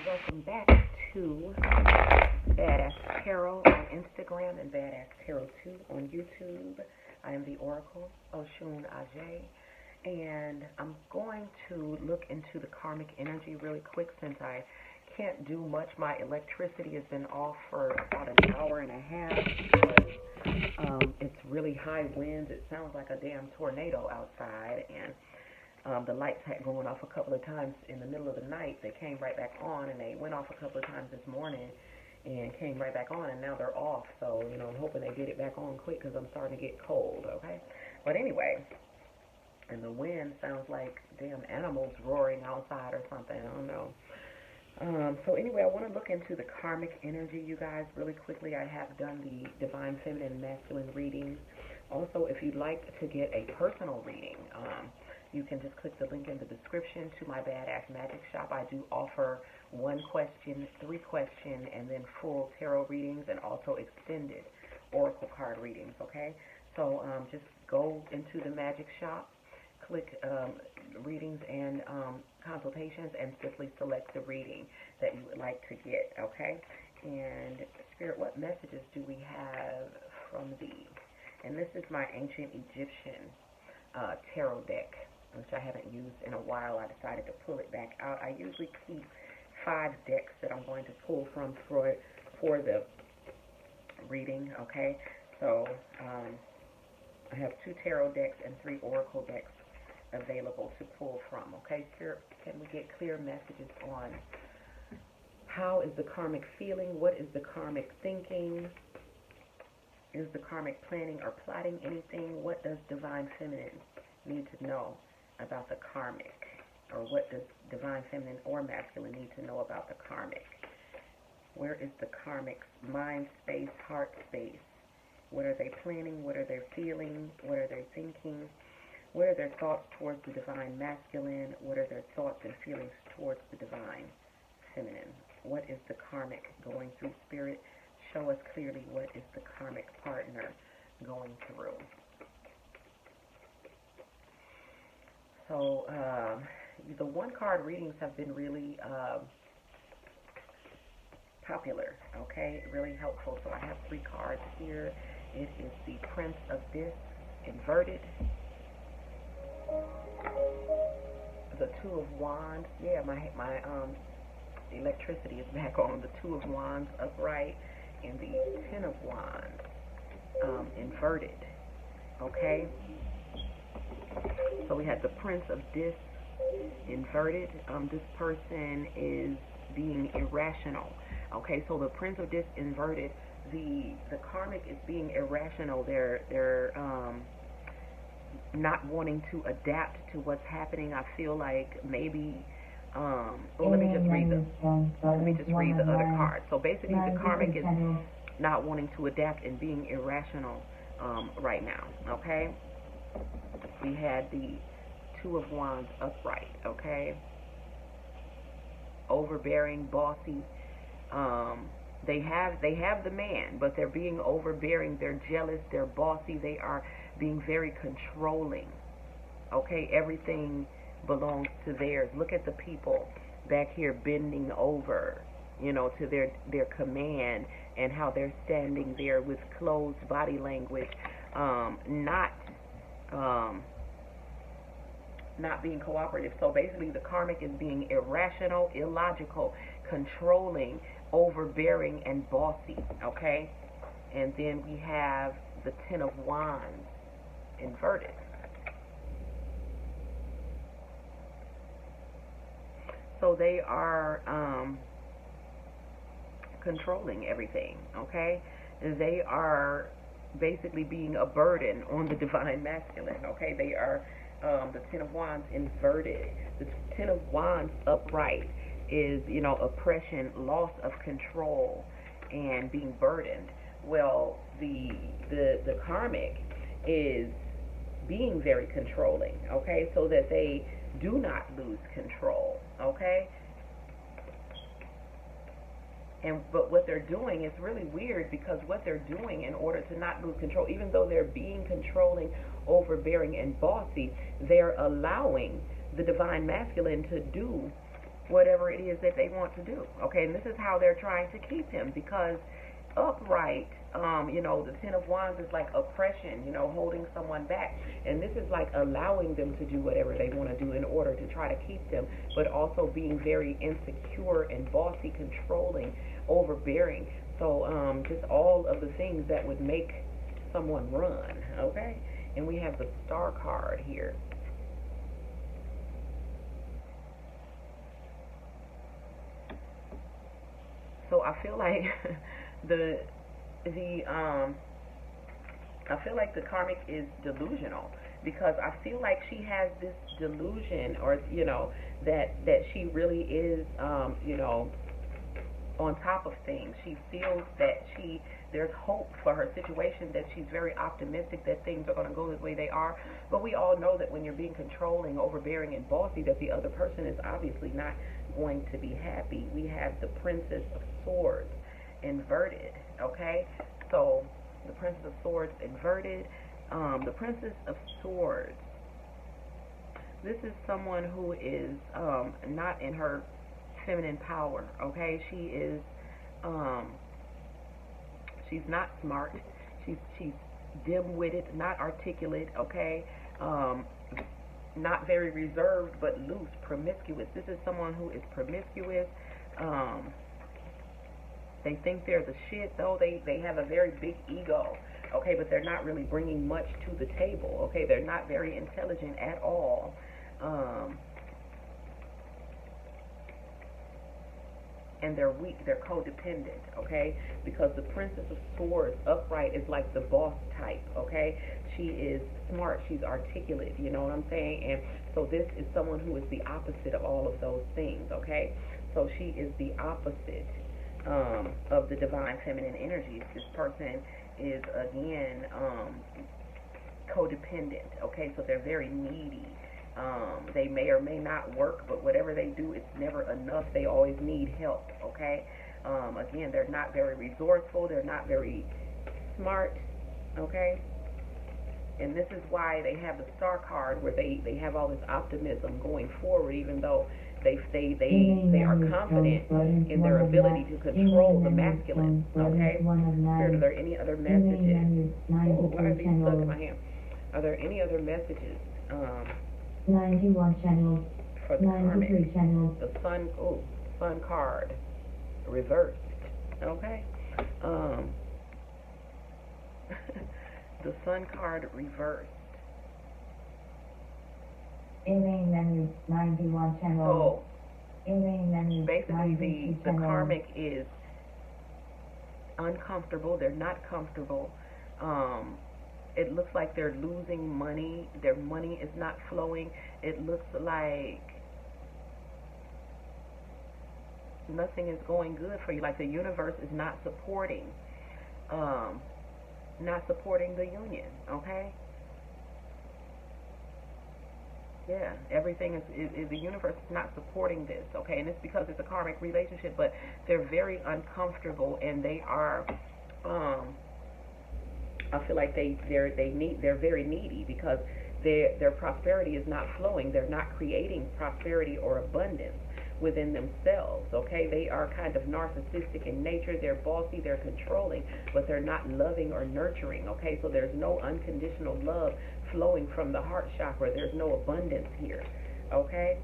Welcome back to Badass Tarot on Instagram and Badass Tarot 2 on YouTube. I am the Oracle, Oshun Ajay, and I'm going to look into the karmic energy really quick since I can't do much. My electricity has been off for about an hour and a half because it's really high winds. It sounds like a damn tornado outside, and the lights had gone off a couple of times in the middle of the night. They came right back on, and they went off a couple of times this morning and came right back on, and now they're off. So, I'm hoping they get it back on quick because I'm starting to get cold, okay? But anyway, and the wind sounds like damn animals roaring outside or something. I don't know. So anyway, I want to look into the karmic energy, you guys, really quickly. I have done the divine feminine and masculine readings. Also, if you'd like to get a personal reading, you can just click the link in the description to my Badass Magic Shop. I do offer 1 question, 3 question, and then full tarot readings and also extended oracle card readings, okay? So just go into the Magic Shop, click readings and consultations, and simply select the reading that you would like to get, okay? And Spirit, what messages do we have from thee? And this is my ancient Egyptian tarot deck, which I haven't used in a while. I decided to pull it back out. I usually keep 5 decks that I'm going to pull from for the reading, okay? So I have 2 tarot decks and 3 oracle decks available to pull from, okay? Can we get clear messages on how is the karmic feeling? What is the karmic thinking? Is the karmic planning or plotting anything? What does divine feminine need to know about the karmic? Or what does divine feminine or masculine need to know about the karmic? Where is the karmic's mind space, heart space? What are they planning? What are they feeling? What are they thinking? What are their thoughts towards the divine masculine? What are their thoughts and feelings towards the divine feminine? What is the karmic going through, Spirit? Show us clearly what is the karmic partner going through. So the 1-card readings have been really popular, okay? Really helpful. So I have 3 cards here. It is the Prince of Discs inverted, the 2 of Wands. Yeah, my electricity is back on. The 2 of Wands upright and the 10 of Wands inverted, okay? So we had the Prince of Discs inverted. This person is being irrational, okay? So the Prince of Discs inverted, the karmic is being irrational. They're not wanting to adapt to what's happening. I feel like maybe let me just read the other card. So basically the karmic is not wanting to adapt and being irrational right now, okay? We had the 2 of Wands upright, okay? Overbearing, bossy. They have the man, but they're being overbearing. They're jealous. They're bossy. They are being very controlling, okay? Everything belongs to theirs. Look at the people back here bending over, to their command, and how they're standing there with closed body language, not being cooperative. So basically the karmic is being irrational, illogical, controlling, overbearing, and bossy, okay? And then we have the 10 of Wands inverted. So they are controlling everything, okay? They are basically being a burden on the divine masculine, okay? They are the 10 of Wands inverted. The 10 of Wands upright is, oppression, loss of control, and being burdened. Well, the karmic is being very controlling, okay, so that they do not lose control, okay? But what they're doing is really weird, because what they're doing in order to not lose control, even though they're being controlling, overbearing, and bossy, they're allowing the divine masculine to do whatever it is that they want to do. Okay, and this is how they're trying to keep him, because upright, the Ten of Wands is like oppression, holding someone back. And this is like allowing them to do whatever they want to do in order to try to keep them, but also being very insecure and bossy, controlling, overbearing. So just all of the things that would make someone run, okay? And we have the Star card here. So I feel like I feel like the karmic is delusional, because I feel like she has this delusion, or that she really is on top of things. She feels that there's hope for her situation, that she's very optimistic that things are going to go the way they are. But we all know that when you're being controlling, overbearing, and bossy, that the other person is obviously not going to be happy. We have the Princess of Swords inverted, okay? So the Princess of Swords inverted. The Princess of Swords, this is someone who is not in her feminine power, okay? She is she's not smart, she's dim-witted, not articulate, okay? Not very reserved, but loose, promiscuous. This is someone who is promiscuous. They think they're the shit, though. They have a very big ego, okay? But they're not really bringing much to the table, okay? They're not very intelligent at all. And they're weak, they're codependent, okay? Because the Princess of Swords upright is like the boss type, okay? She is smart, she's articulate, you know what I'm saying? And so this is someone who is the opposite of all of those things, okay? So she is the opposite of the divine feminine energies. This person is, again, codependent, okay? So they're very needy. They may or may not work, but whatever they do, it's never enough. They always need help, okay? Again, they're not very resourceful. They're not very smart, okay? And this is why they have the Star card, where they have all this optimism going forward, even though they are confident in their ability to control the masculine, okay? Spirit, are there any other messages? Oh, why are these stuck in my hand? Are there any other messages? 91 channels, for the karmic. Channels. The sun card, reversed, okay? The sun card reversed. In main menu, 91 channels. So, in main menu, basically the karmic is uncomfortable. They're not comfortable. It looks like they're losing money. Their money is not flowing. It looks like nothing is going good for you. Like the universe is not supporting the union, okay? Yeah, everything is the universe is not supporting this, okay? And it's because it's a karmic relationship, but they're very uncomfortable, and they are I feel like they're very needy, because their prosperity is not flowing. They're not creating prosperity or abundance within themselves, okay? They are kind of narcissistic in nature. They're bossy, they're controlling, but they're not loving or nurturing, okay? So there's no unconditional love flowing from the heart chakra. There's no abundance here, okay?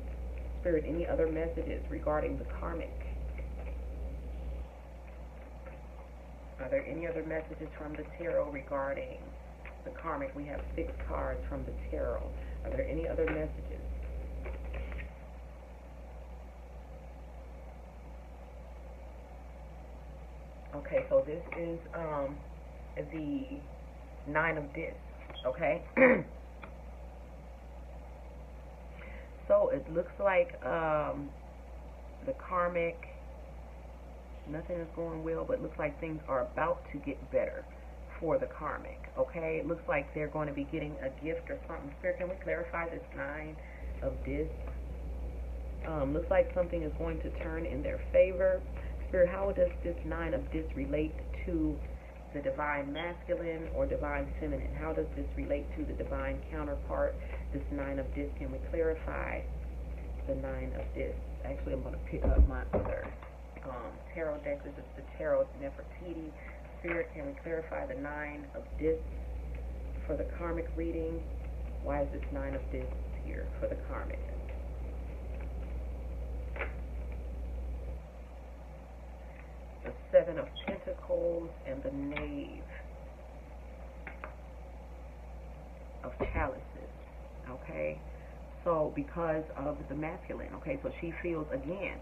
Spirit, any other messages regarding the karmic? Are there any other messages from the tarot regarding the karmic? We have 6 cards from the tarot. Are there any other messages? Okay, so this is the 9 of Discs, okay? So it looks like the karmic, nothing is going well, but it looks like things are about to get better for the karmic, okay? It looks like they're going to be getting a gift or something. Spirit, can we clarify this 9 of Discs? Looks like something is going to turn in their favor. Spirit, how does this 9 of Discs relate to the divine masculine or divine feminine? How does this relate to the divine counterpart, this 9 of Discs? Can we clarify the 9 of Discs? Actually, I'm going to pick up my other tarot deck. This is the Tarot Nefertiti. Spirit, can we clarify the 9 of Discs for the Karmic reading? Why is this 9 of Discs here for the Karmic? The 7 of Pentacles and the Knave of Chalices. Okay, so because of the masculine, okay, so she feels again,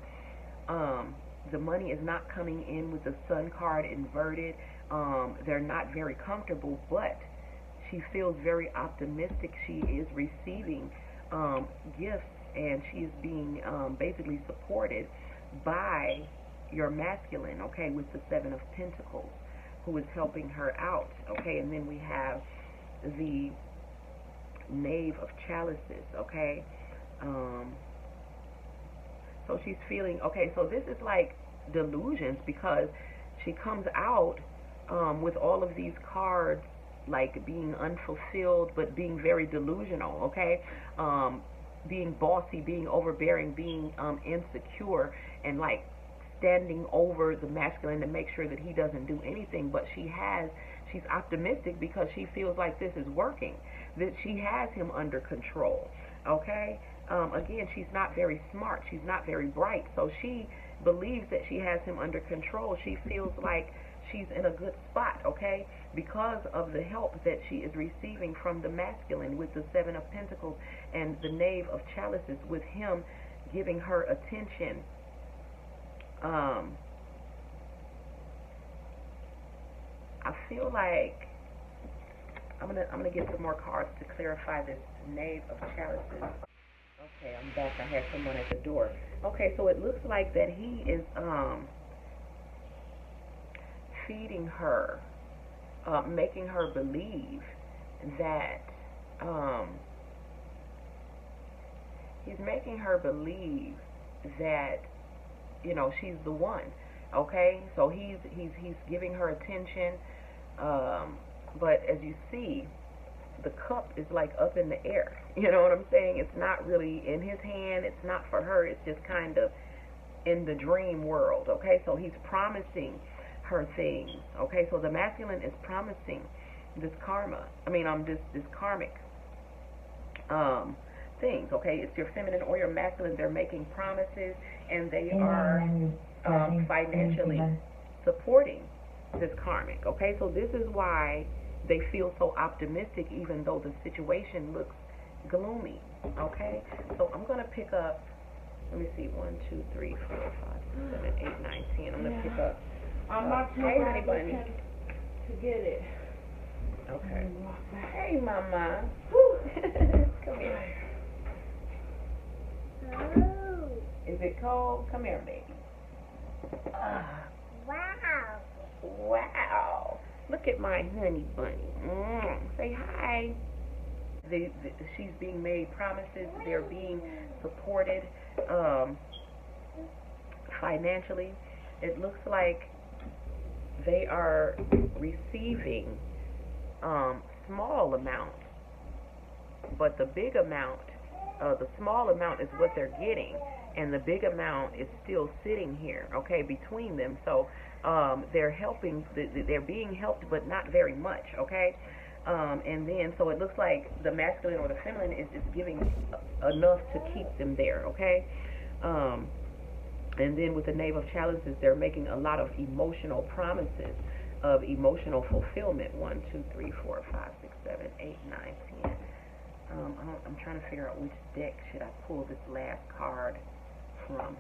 the money is not coming in with the Sun card inverted. They're not very comfortable, but she feels very optimistic. She is receiving gifts, and she is being basically supported by your masculine, okay, with the 7 of Pentacles, who is helping her out, okay, and then we have the Knave of Chalices, okay, so she's feeling, okay, so this is like delusions, because she comes out with all of these cards like being unfulfilled, but being very delusional, okay, being bossy, being overbearing, being insecure, and like standing over the masculine to make sure that he doesn't do anything. But she's optimistic because she feels like this is working, that she has him under control, okay. Again, she's not very smart, she's not very bright, so she believes that she has him under control. She feels like she's in a good spot, okay, because of the help that she is receiving from the masculine with the 7 of Pentacles and the Knave of Chalices, with him giving her attention. I feel like I'm gonna get some more cards to clarify this Knave of Chalices. Okay, I'm back. I had someone at the door. Okay, so it looks like that he is feeding her, making her believe that he's making her believe that, you know, she's the one. Okay, so he's giving her attention, but as you see, the cup is like up in the air. You know what I'm saying? It's not really in his hand. It's not for her. It's just kind of in the dream world. Okay, so he's promising her things. Okay, so the masculine is promising this this karmic things. Okay, it's your feminine or your masculine. They're making promises, and they are financially supporting this karmic. Okay, so this is why they feel so optimistic, even though the situation looks gloomy. Okay, so I'm going to pick up, let me see, 1, 2, 3, 4, 5, 6, 7, 8, 9, 10. I'm going to pick up. I'm not sure hey, how honey bunny. to get it. Okay. Hey, mama. Come here. Oh. Is it cold? Come here, baby. Wow. Wow. Look at my honey bunny. Say hi. She's being made promises. They're being supported financially. It looks like they are receiving small amounts, but the big amount, the small amount is what they're getting, and the big amount is still sitting here, okay, between them. So they're helping, they're being helped, but not very much, okay. And then, so it looks like the masculine or the feminine is giving enough to keep them there, okay. And then with the Knave of Chalices, they're making a lot of emotional promises of emotional fulfillment. 1, 2, 3, 4, 5, 6, 7, 8, 9, 10. I'm trying to figure out which deck should I pull this last card from.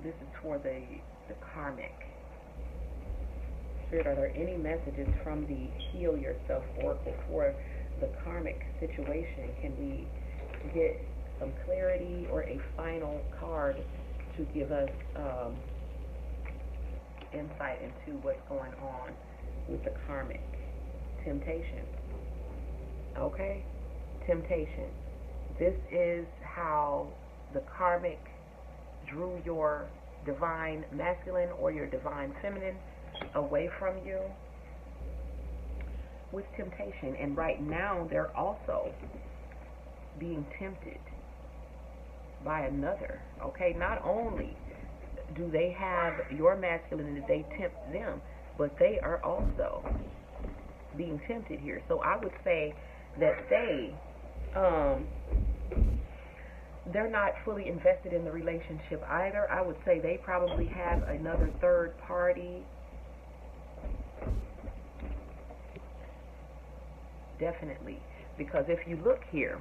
This is for the karmic. Spirit, are there any messages from the Heal Yourself Oracle for the karmic situation? Can we get some clarity or a final card to give us insight into what's going on with the karmic? Temptation. Okay? Temptation. This is how the karmic drew your divine masculine or your divine feminine away from you with temptation. And right now they're also being tempted by another, okay? Not only do they have your masculine and they tempt them, but they are also being tempted here. So I would say that they're not fully invested in the relationship either. I would say they probably have another third party. Definitely. Because if you look here,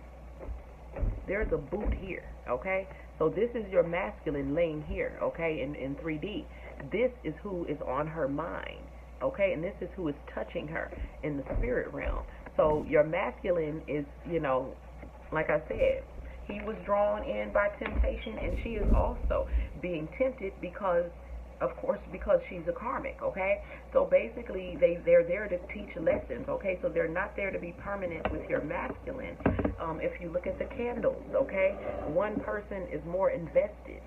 there's a boot here, okay? So this is your masculine laying here, okay, in 3D. This is who is on her mind, okay? And this is who is touching her in the spirit realm. So your masculine is, you know, like I said, he was drawn in by temptation, and she is also being tempted because, of course, because she's a karmic, okay? So basically, they're there to teach lessons, okay? So they're not there to be permanent with your masculine. If you look at the candles, okay, one person is more invested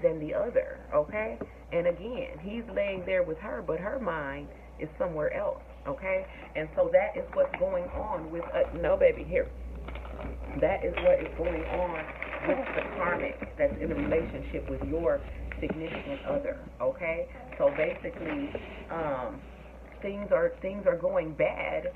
than the other, okay? And again, he's laying there with her, but her mind is somewhere else, okay? And so that is what's going on with, no, baby, here. That is what is going on with the karmic that's in a relationship with your significant other, okay? So basically, things are going bad,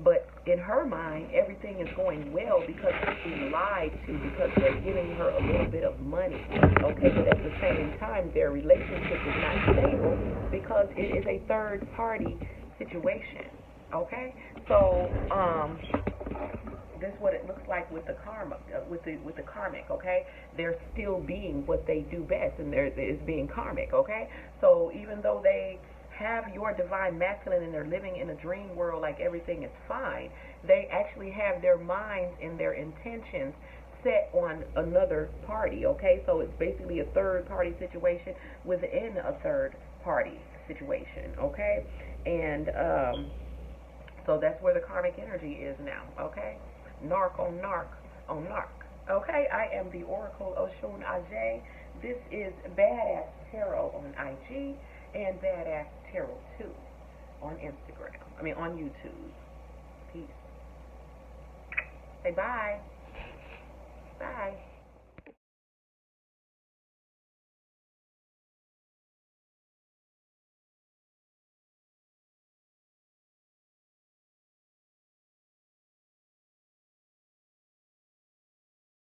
but in her mind, everything is going well because she's being lied to, because they're giving her a little bit of money, okay? But at the same time, their relationship is not stable because it is a third-party situation, okay? So, this is what it looks like with the karma, with the karmic, okay? They're still being what they do best, and it's being karmic, okay? So even though they have your divine masculine and they're living in a dream world like everything is fine, they actually have their minds and their intentions set on another party, okay? So it's basically a third party situation within a third party situation, okay? And so that's where the karmic energy is now, okay? Narc on narc on narc. Okay, I am the Oracle Oshun Ajay. This is Badass Tarot on IG and Badass Tarot 2 on Instagram. On YouTube. Peace. Say bye. Bye.